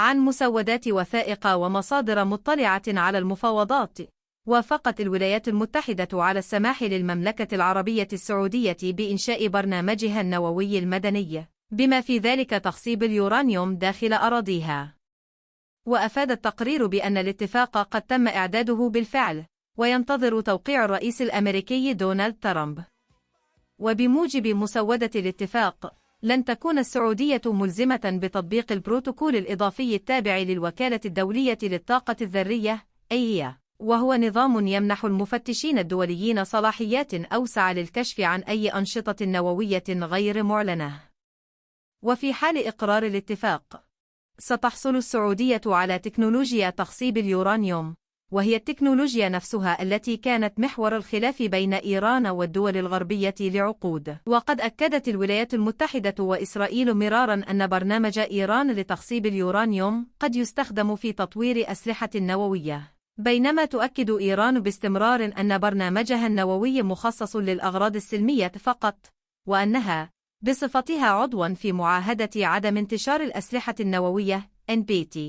عن مسودات وثائق ومصادر مطلعة على المفاوضات، وافقت الولايات المتحدة على السماح للمملكة العربية السعودية بإنشاء برنامجها النووي المدني، بما في ذلك تخصيب اليورانيوم داخل أراضيها. وأفاد التقرير بأن الاتفاق قد تم إعداده بالفعل، وينتظر توقيع الرئيس الأمريكي دونالد ترامب. وبموجب مسودة الاتفاق، لن تكون السعودية ملزمة بتطبيق البروتوكول الإضافي التابع للوكالة الدولية للطاقة الذرية (AIA), وهو نظام يمنح المفتشين الدوليين صلاحيات أوسع للكشف عن أي أنشطة نووية غير معلنة. وفي حال إقرار الاتفاق، ستحصل السعودية على تكنولوجيا تخصيب اليورانيوم، وهي التكنولوجيا نفسها التي كانت محور الخلاف بين إيران والدول الغربية لعقود. وقد أكدت الولايات المتحدة وإسرائيل مرارا أن برنامج إيران لتخصيب اليورانيوم قد يستخدم في تطوير أسلحة نووية، بينما تؤكد إيران باستمرار أن برنامجها النووي مخصص للأغراض السلمية فقط، وأنها بصفتها عضواً في معاهدة عدم انتشار الأسلحة النووية (NPT)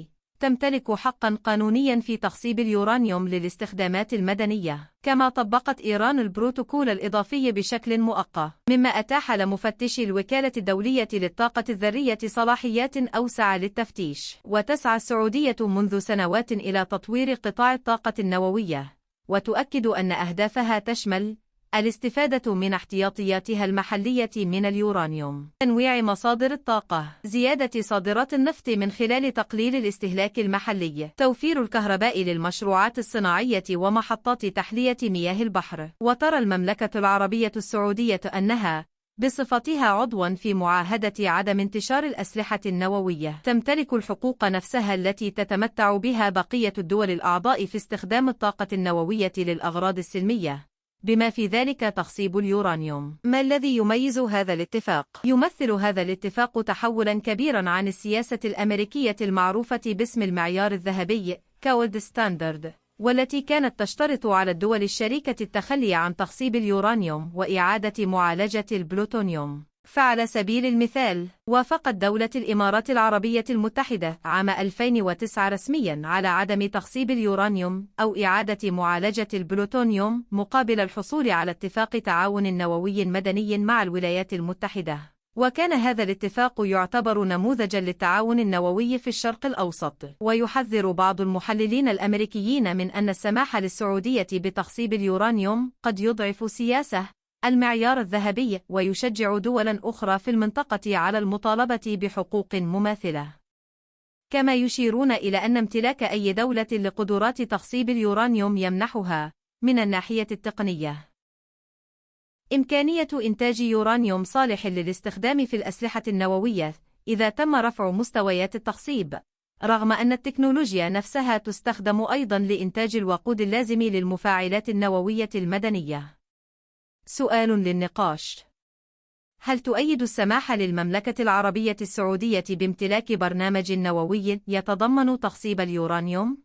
تمتلك حقاً قانونياً في تخصيب اليورانيوم للاستخدامات المدنية. كما طبقت إيران البروتوكول الإضافي بشكل مؤقت، مما أتاح لمفتشي الوكالة الدولية للطاقة الذرية صلاحيات أوسع للتفتيش. وتسعى السعودية منذ سنوات إلى تطوير قطاع الطاقة النووية، وتؤكد أن أهدافها تشمل الاستفادة من احتياطياتها المحلية من اليورانيوم، تنويع مصادر الطاقة، زيادة صادرات النفط من خلال تقليل الاستهلاك المحلي، توفير الكهرباء للمشروعات الصناعية ومحطات تحلية مياه البحر. وترى المملكة العربية السعودية أنها بصفتها عضواً في معاهدة عدم انتشار الأسلحة النووية تمتلك الحقوق نفسها التي تتمتع بها بقية الدول الأعضاء في استخدام الطاقة النووية للأغراض السلمية، بما في ذلك تخصيب اليورانيوم. ما الذي يميز هذا الاتفاق؟ يمثل هذا الاتفاق تحولاً كبيراً عن السياسة الأمريكية المعروفة باسم المعيار الذهبي كولد ستاندرد، والتي كانت تشترط على الدول الشريكة التخلي عن تخصيب اليورانيوم وإعادة معالجة البلوتونيوم. فعلى سبيل المثال، وافقت دولة الإمارات العربية المتحدة عام 2009 رسمياً على عدم تخصيب اليورانيوم أو إعادة معالجة البلوتونيوم مقابل الحصول على اتفاق تعاون نووي مدني مع الولايات المتحدة. وكان هذا الاتفاق يعتبر نموذجاً للتعاون النووي في الشرق الأوسط. ويحذر بعض المحللين الأمريكيين من أن السماح للسعودية بتخصيب اليورانيوم قد يضعف سياسة المعيار الذهبي، ويشجع دولاً أخرى في المنطقة على المطالبة بحقوق مماثلة. كما يشيرون إلى أن امتلاك أي دولة لقدرات تخصيب اليورانيوم يمنحها من الناحية التقنية إمكانية إنتاج يورانيوم صالح للاستخدام في الأسلحة النووية إذا تم رفع مستويات التخصيب، رغم أن التكنولوجيا نفسها تستخدم أيضاً لإنتاج الوقود اللازم للمفاعلات النووية المدنية. سؤال للنقاش: هل تؤيد السماح للمملكة العربية السعودية بامتلاك برنامج نووي يتضمن تخصيب اليورانيوم؟